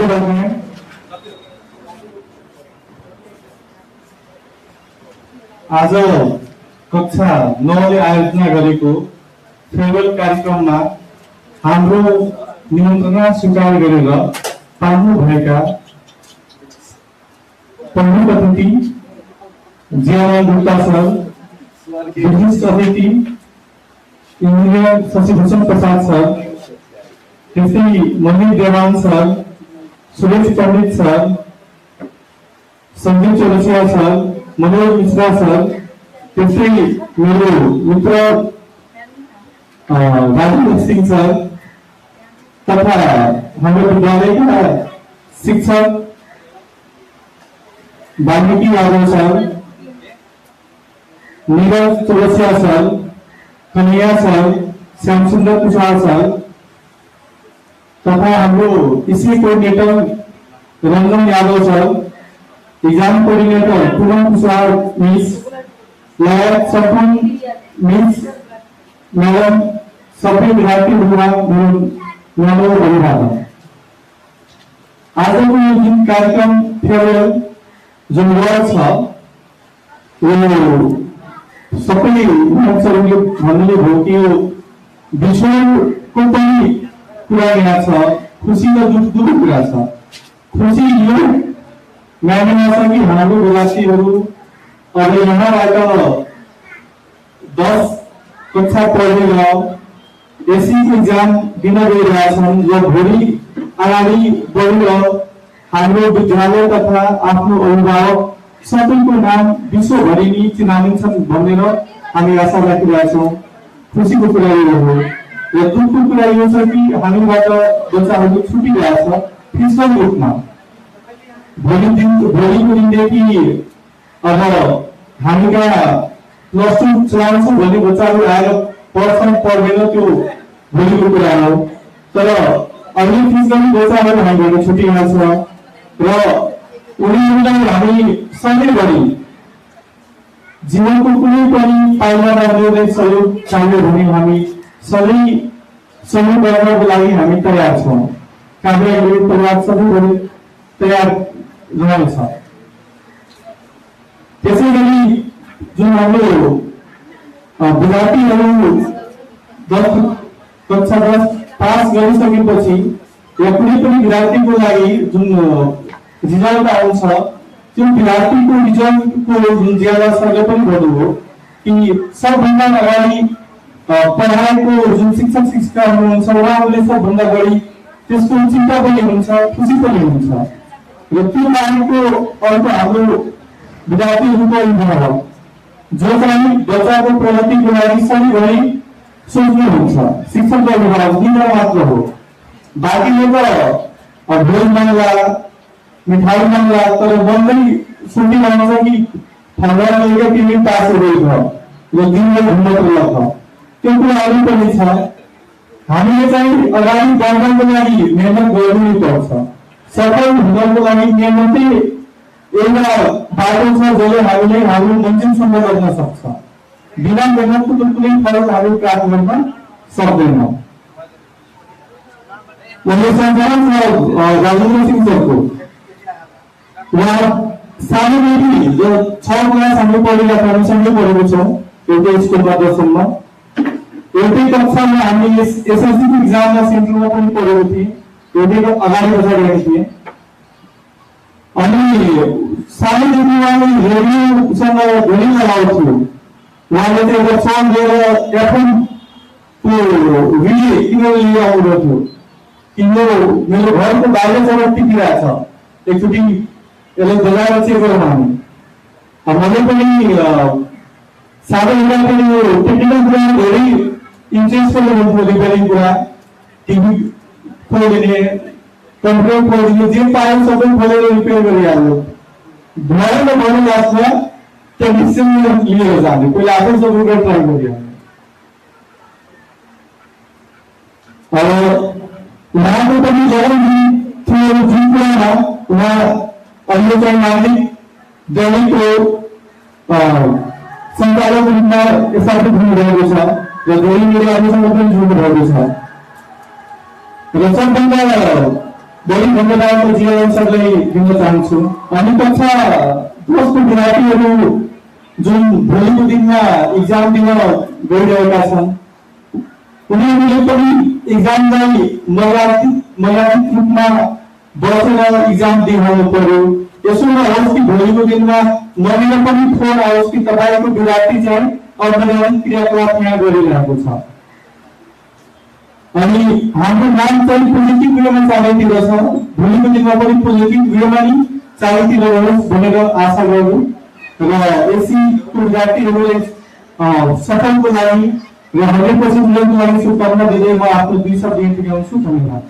गर्ने आज कक्षा 9 ले आयोजना गरेको फेयरवेल कार्यक्रममा हाम्रो निमन्त्रणा स्वीकार गरेर पाल्नु भएका प्रमुख अतिथि जियालाल गुप्ता सर, विशिष्ट अतिथि इंजीनियर शशिभूषण प्रसाद सर, त्यस्तै Mani Dewan sir, Suresh Pandit sir, Sanjeev Chaurasia sir, Manoj Mishra sir, त्यस्तै मेरो मित्र राजेन्द्र सिंह सर तथा हाम्रो विद्यालयका शिक्षक Valmiki Yadav sir, Neeraj Chaurasia sir, Kanhaiya sir, Shyam Sundar Kushwaha sir तथा हाम्रो इसी coordinator Ranjan Yadav sir, exam coordinator Poonam Kushwaha miss, लगायत सम्पूर्ण मिस मैडम सबै विद्यार्थीहरूमा मेरो अभिवादन। आजको यो जुन कार्यक्रम फेयरवेल जुन वर्ड छ यो सबैले मान्छेहरूले भन्ने हो कि यो विश्वको पनि कुरा यहाँ छ, खुसी र दुःखको कुरा छ। खुसी यो मानिन्छ कि हाम्रो विद्यार्थीहरू अब यहाँबाट 10 कक्षा पढेर एससी एक्जाम दिन गइरहेछन् जो भोलि अगाडि बढेर हाम्रो विद्यालय तथा आफ्नो अभिभावक सबैको नाम विश्वभरि नै चिनाइन्छन् भनेर हामी आशा राखिरहेछौँ। खुसीको कुरा यो हो र दुःखको कुरा यो छ कि हामीबाट बच्चाहरू छुटिरहेछ फिजिकल रूपमा। भोलिको दिनदेखि अब हामीका प्लस 2 चलाउँछ भन्ने बच्चाहरू आएर पढ्छन् पढ्दैन त्यो भोलिको कुरा हो, तर अहिले फिजिकली बच्चाहरू हामीबाट छुटिरहेछ र उनीहरूलाई हामी सधैँभरि जीवनको कुनै पनि पाइलामा ल्याउने सहयोग चाहियो भने हामी सधैँ सहयोग गर्नको लागि हामी तयार छौँ। कार्य परिवार सधैँभरि तयार रहन्छ। त्यसैगरी जुन हाम्रो विद्यार्थीहरू 10 कक्षा 10 पास गरिसकेपछि या कुनै पनि विद्यार्थीको लागि जुन रिजल्ट आउँछ त्यो विद्यार्थीको रिजल्टको जुन ज्यादा सरले पनि भन्नुभयो कि सबभन्दा अगाडि पढाएको जुन शिक्षक शिक्षिका हुनुहुन्छ उहाँहरूले सबभन्दा बढी त्यसको चिन्ता पनि हुन्छ, खुसी पनि हुन्छ र त्यो बाहेकको अर्को हाम्रो विद्यार्थीहरूको अभिभावक जो चाहिँ बच्चाको प्रगतिको लागि सधैँभरि सोच्नुहुन्छ। शिक्षकको अभिभावक तिनीहरू मात्र हो, बाँकीले त भोज माग्ला मिठाई माग्ला तर बन्दै सुनिरहन्छ कि फर्मर लिएर तिमी पास गरेको र दिनले घुम्न पुग्छ। त्यो कुराहरू पनि छ। हामीले चाहिँ अगाडि बढ्नको लागि मेहनत गर्नै पर्छ। सफल हुनको लागि मेहनतै एउटा बाटो छ जसले हामीले हाम्रो मन्जिलसम्म गर्न सक्छ। बिना मेहनतको कुनै फल हामी प्राप्त गर्न सक्दैनौँ। यो सञ्चालन छ राजेन्द्र सिंह सरको। उहाँ सानोदेखि जो 6 क्लास हामीले पढेका हामी सँगै पढेको छौँ एउटै स्कुलमा 10सम्म। एउटै कक्षामा हामीले एसएलसीको इक्जाममा सेन्ट्रलमा पनि पढेको थिएँ, एउटै अगाडि बसेको थिएँ। अनि सानोदेखि उहाँले रेडियोसँग धेरै लगाउ थियो। उहाँले चाहिँ एउटा सङ लिएर एफएमको रिले किनेर लिएर आउनुहुन्थ्यो कि यो मेरो घरको बाहिरसम्म टिकिरहेछ, एकचोटि यसलाई बजाएर चेक गरौँ हामी। मैले पनि साह्रै पनि यो टेक्निकल कुरा धेरै इन्ट्रेस्ट पनि हुन्थ्यो, रिपेयरिङ कुरा, टिभी खोलिदिने, कम्प्युटर खोलिदिने, जे पायो सबै खोलेर रिपेयर गरिहाल्यो। भएन भने लास्टमा टेक्निसियन लिएर जाने, कोही आफै सबै गरेर ट्राई गरिहाल्यो। उहाँको पनि जब थियो जुन कुरामा उहाँ अहिले चाहिँ नागरिक दैनिकको सञ्चालक रूपमा स्थापित हुनुभएको छ र धेरै मेरो आफूसँग पनि जोड्नु भएको छ र सबभन्दा बढी धन्यवाद जीवन सरलाई दिन चाहन्छु। अनि कक्षा 10 को विद्यार्थीहरू जुन भोलिको दिनमा इक्जाम दिन गइरहेका छन् उनीहरूले पनि इक्जामलाई मर्यादित रूपमा बसेर इक्जाम दिनु पर्यो। यसो नहोस् कि भोलिको दिनमा मरेर पनि फोन आओस् कि तपाईँको विद्यार्थी चाहिँ अवैधानिक क्रियाकलाप यहाँ गरिरहेको छ। अनि हाम्रो नाम चाहिँ पोजिटिभ वेमा चालैतिर छ, भोलिको दिनमा पनि पोजिटिभ वेमा नै चालैतिर होस् भनेर आशा गर्छु र एसीको विद्यार्थीहरूलाई सफलको लागि र 100% लागि शुभकामना दिँदै म आफ्नो 2 शब्द यति ल्याउँछु। धन्यवाद।